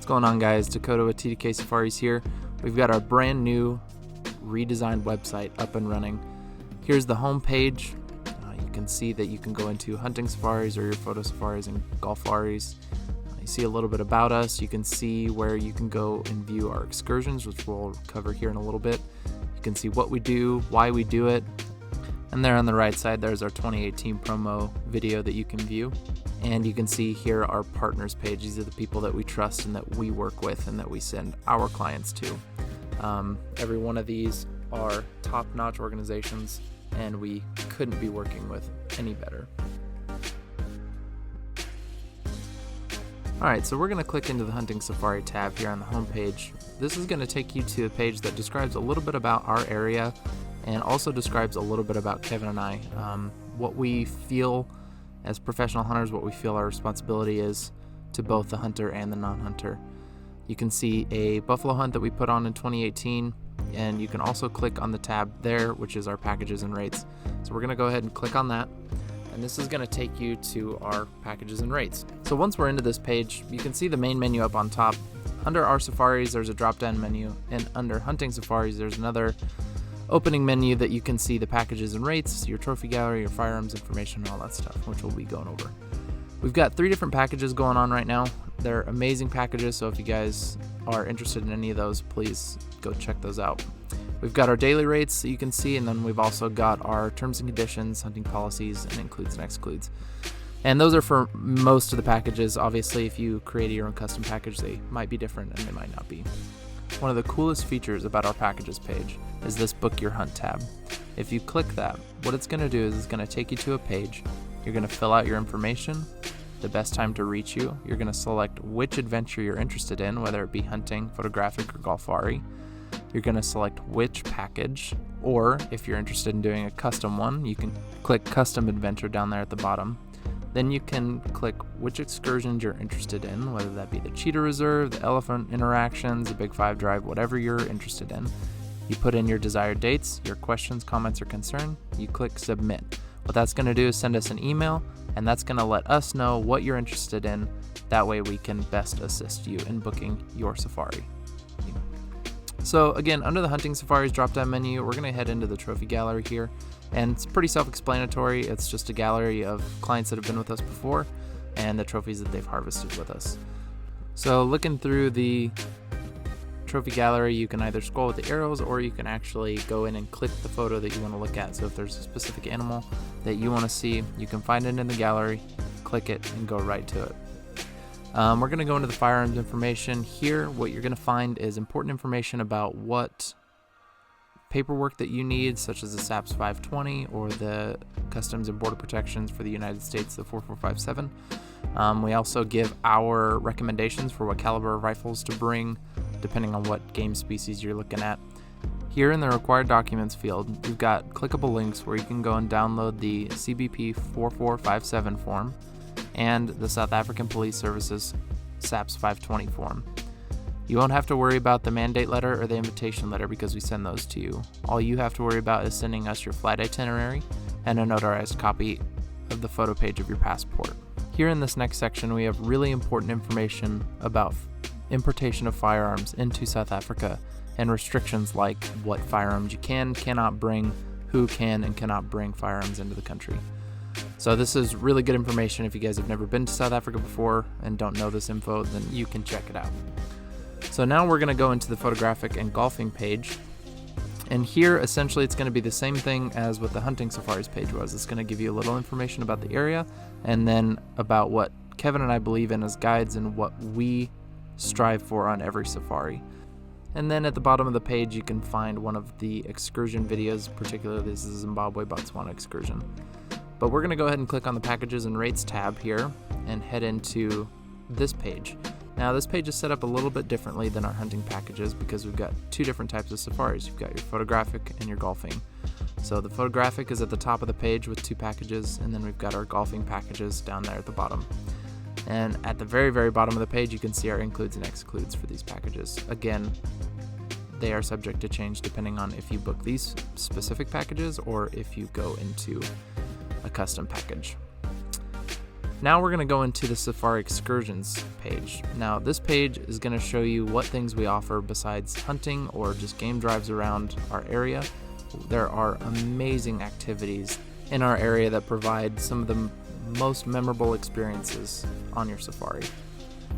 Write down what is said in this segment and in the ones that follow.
What's going on, guys? Dakota with TDK Safaris here. We've got our brand new redesigned website up and running. Here's the home page. You can see that you can go into hunting safaris or your photo safaris and golf safaris. You see a little bit about us. You can see where you can go and view our excursions, which we'll cover here in a little bit. You can see what we do, why we do it. And there on the right side, there's our 2018 promo video that you can view. And you can see here our partners page. These are the people that we trust and that we work with and that we send our clients to. Every one of these are top-notch organizations, and we couldn't be working with any better. Alright, so we're going to click into the Hunting Safari tab here on the home page. This is going to take you to a page that describes a little bit about our area and also describes a little bit about Kevin and I, what we feel as professional hunters, what we feel our responsibility is to both the hunter and the non-hunter. You can see a buffalo hunt that we put on in 2018, and you can also click on the tab there, which is our packages and rates. So we're going to go ahead and click on that, and this is going to take you to our packages and rates. So once we're into this page, you can see the main menu up on top. Under our safaris, there's a drop-down menu, and under hunting safaris, there's another opening menu that you can see the packages and rates, your trophy gallery, your firearms information, and all that stuff, which we'll be going over. We've got 3 different packages going on right now. They're amazing packages, so if you guys are interested in any of those, please go check those out. We've got our daily rates that you can see, and then we've also got our terms and conditions, hunting policies, and includes and excludes. And those are for most of the packages. Obviously, if you create your own custom package, they might be different and they might not be. One of the coolest features about our packages page is this Book Your Hunt tab. If you click that, what it's going to do is it's going to take you to a page. You're going to fill out your information, the best time to reach you. You're going to select which adventure you're interested in, whether it be hunting, photographic, or golf safari. You're going to select which package, or if you're interested in doing a custom one, you can click Custom Adventure down there at the bottom. Then you can click which excursions you're interested in, whether that be the cheetah reserve, the elephant interactions, the Big 5 drive, whatever you're interested in. You put in your desired dates, your questions, comments, or concern. You click Submit. What that's going to do is send us an email, and that's going to let us know what you're interested in. That way we can best assist you in booking your safari. So again, under the Hunting Safaris drop-down menu, we're going to head into the trophy gallery here. And it's pretty self-explanatory. It's just a gallery of clients that have been with us before and the trophies that they've harvested with us. So looking through the trophy gallery, you can either scroll with the arrows or you can actually go in and click the photo that you want to look at. So if there's a specific animal that you want to see, you can find it in the gallery, click it, and go right to it. We're going to go into the firearms information. Here, what you're going to find is important information about what paperwork that you need, such as the SAPS 520 or the Customs and Border Protections for the United States, the 4457. We also give our recommendations for what caliber of rifles to bring, depending on what game species you're looking at. Here in the required documents field, we've got clickable links where you can go and download the CBP 4457 form and the South African Police Services SAPS 520 form. You won't have to worry about the mandate letter or the invitation letter because we send those to you. All you have to worry about is sending us your flight itinerary and a notarized copy of the photo page of your passport. Here in this next section, we have really important information about importation of firearms into South Africa and restrictions like what firearms you cannot bring, who can and cannot bring firearms into the country. So this is really good information. If you guys have never been to South Africa before and don't know this info, then you can check it out. So now we're going to go into the photographic and golfing page. And here, essentially, it's going to be the same thing as what the hunting safaris page was. It's going to give you a little information about the area and then about what Kevin and I believe in as guides and what we strive for on every safari. And then at the bottom of the page, you can find one of the excursion videos, particularly this is Zimbabwe-Botswana excursion. But we're going to go ahead and click on the packages and rates tab here and head into this page. Now this page is set up a little bit differently than our hunting packages because we've got 2 different types of safaris. You've got your photographic and your golfing. So the photographic is at the top of the page with 2 packages, and then we've got our golfing packages down there at the bottom. And at the very, very bottom of the page, you can see our includes and excludes for these packages. Again, they are subject to change depending on if you book these specific packages or if you go into a custom package. Now we're going to go into the Safari Excursions page. Now this page is going to show you what things we offer besides hunting or just game drives around our area. There are amazing activities in our area that provide some of the most memorable experiences on your safari.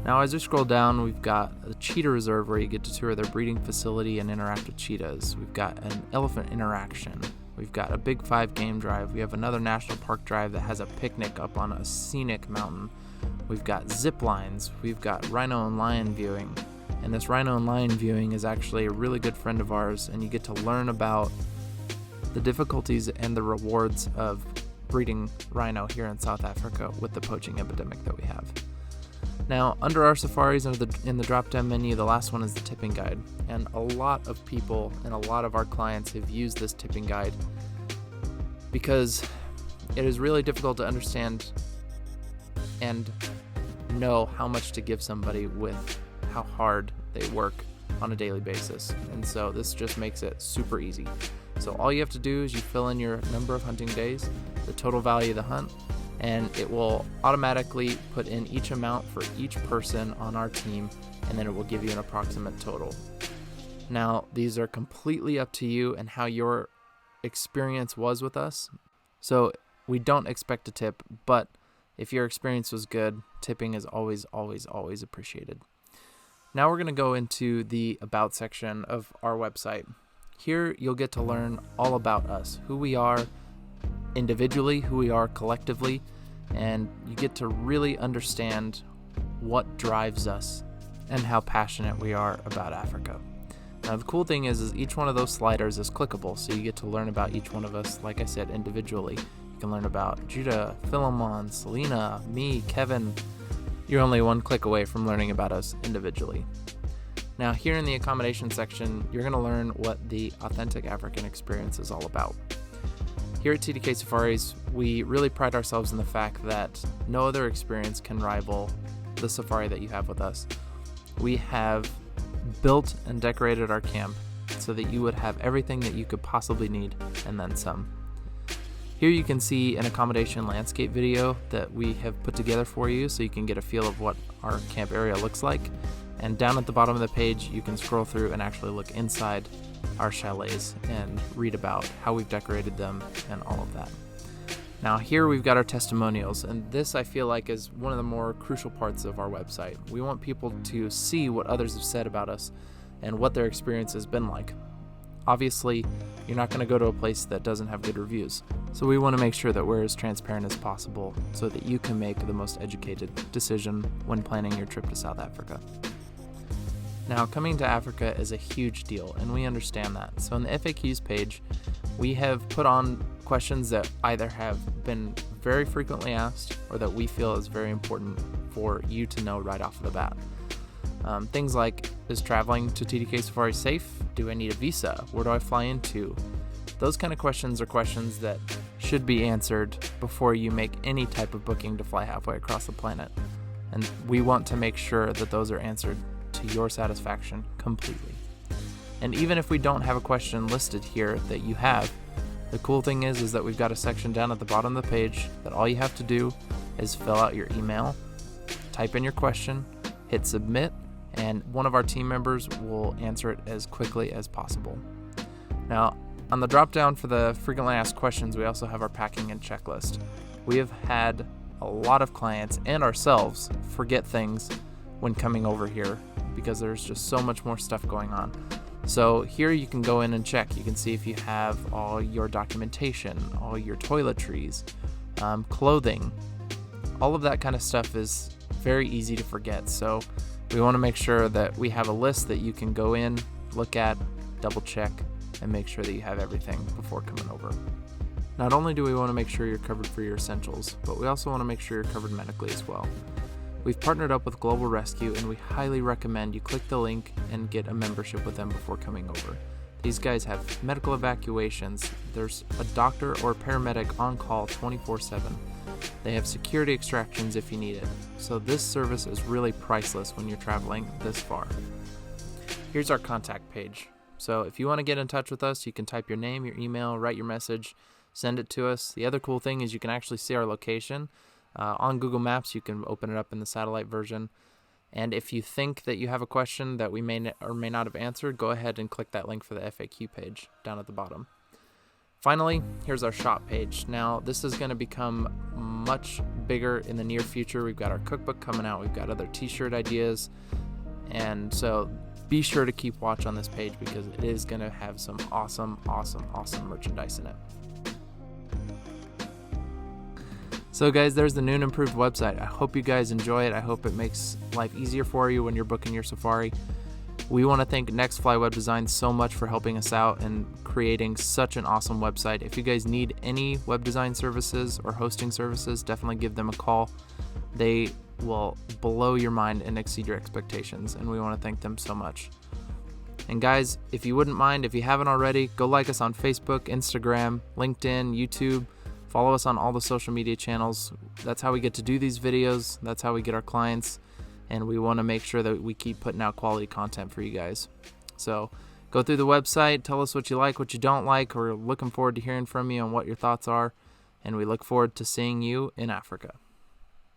Now as we scroll down, we've got a cheetah reserve where you get to tour their breeding facility and interact with cheetahs. We've got an elephant interaction. We've got a Big 5 game drive. We have another national park drive that has a picnic up on a scenic mountain. We've got zip lines. We've got rhino and lion viewing. And this rhino and lion viewing is actually a really good friend of ours, and you get to learn about the difficulties and the rewards of breeding rhino here in South Africa with the poaching epidemic that we have. Now, under our safaris in the drop-down menu, the last one is the tipping guide. And a lot of people and a lot of our clients have used this tipping guide because it is really difficult to understand and know how much to give somebody with how hard they work on a daily basis. And so this just makes it super easy. So all you have to do is you fill in your number of hunting days, the total value of the hunt, and it will automatically put in each amount for each person on our team, and then it will give you an approximate total. Now, these are completely up to you and how your experience was with us. So we don't expect a tip, but if your experience was good, tipping is always, always, always appreciated. Now we're going to go into the About section of our website. Here you'll get to learn all about us, who we are individually, who we are collectively, and you get to really understand what drives us and how passionate we are about Africa. Now the cool thing is each one of those sliders is clickable, so you get to learn about each one of us, like I said, individually. You can learn about Judah, Philemon, Selena, me, Kevin. You're only one click away from learning about us individually. Now here in the accommodation section, you're going to learn what the authentic African experience is all about. Here at TDK Safaris, we really pride ourselves in the fact that no other experience can rival the safari that you have with us. We have built and decorated our camp so that you would have everything that you could possibly need and then some. Here you can see an accommodation landscape video that we have put together for you so you can get a feel of what our camp area looks like. And down at the bottom of the page, you can scroll through and actually look inside our chalets and read about how we've decorated them and all of that. Now here we've got our testimonials, and this I feel like is one of the more crucial parts of our website. We want people to see what others have said about us and what their experience has been like. Obviously, you're not going to go to a place that doesn't have good reviews, so we want to make sure that we're as transparent as possible so that you can make the most educated decision when planning your trip to South Africa. Now, coming to Africa is a huge deal, and we understand that. So in the FAQs page, we have put on questions that either have been very frequently asked or that we feel is very important for you to know right off the bat. Things like, is traveling to TDK Safari safe? Do I need a visa? Where do I fly into? Those kind of questions are questions that should be answered before you make any type of booking to fly halfway across the planet. And we want to make sure that those are answered to your satisfaction completely. And even if we don't have a question listed here that you have, the cool thing is that we've got a section down at the bottom of the page that all you have to do is fill out your email, type in your question, hit submit, and one of our team members will answer it as quickly as possible. Now, on the drop down for the frequently asked questions, we also have our packing and checklist. We have had a lot of clients and ourselves forget things when coming over here because there's just so much more stuff going on. So here you can go in and check. You can see if you have all your documentation, all your toiletries, clothing. All of that kind of stuff is very easy to forget. So we want to make sure that we have a list that you can go in, look at, double check, and make sure that you have everything before coming over. Not only do we want to make sure you're covered for your essentials, but we also want to make sure you're covered medically as well. We've partnered up with Global Rescue, and we highly recommend you click the link and get a membership with them before coming over. These guys have medical evacuations. There's a doctor or a paramedic on call 24/7. They have security extractions if you need it. So this service is really priceless when you're traveling this far. Here's our contact page. So if you want to get in touch with us, you can type your name, your email, write your message, send it to us. The other cool thing is you can actually see our location. On Google Maps, you can open it up in the satellite version. And if you think that you have a question that we may or may not have answered, go ahead and click that link for the FAQ page down at the bottom. Finally, here's our shop page. Now, this is going to become much bigger in the near future. We've got our cookbook coming out. We've got other t-shirt ideas. And so be sure to keep watch on this page because it is going to have some awesome merchandise in it. So guys, there's the new and improved website. I hope you guys enjoy it. I hope it makes life easier for you when you're booking your safari. We want to thank Nextfly Web Design so much for helping us out and creating such an awesome website. If you guys need any web design services or hosting services, definitely give them a call. They will blow your mind and exceed your expectations, and we want to thank them so much. And guys, if you wouldn't mind, if you haven't already, go like us on Facebook, Instagram, LinkedIn, YouTube. Follow us on all the social media channels. That's how we get to do these videos. That's how we get our clients. And we want to make sure that we keep putting out quality content for you guys. So go through the website, tell us what you like, what you don't like. We're looking forward to hearing from you on what your thoughts are. And we look forward to seeing you in Africa.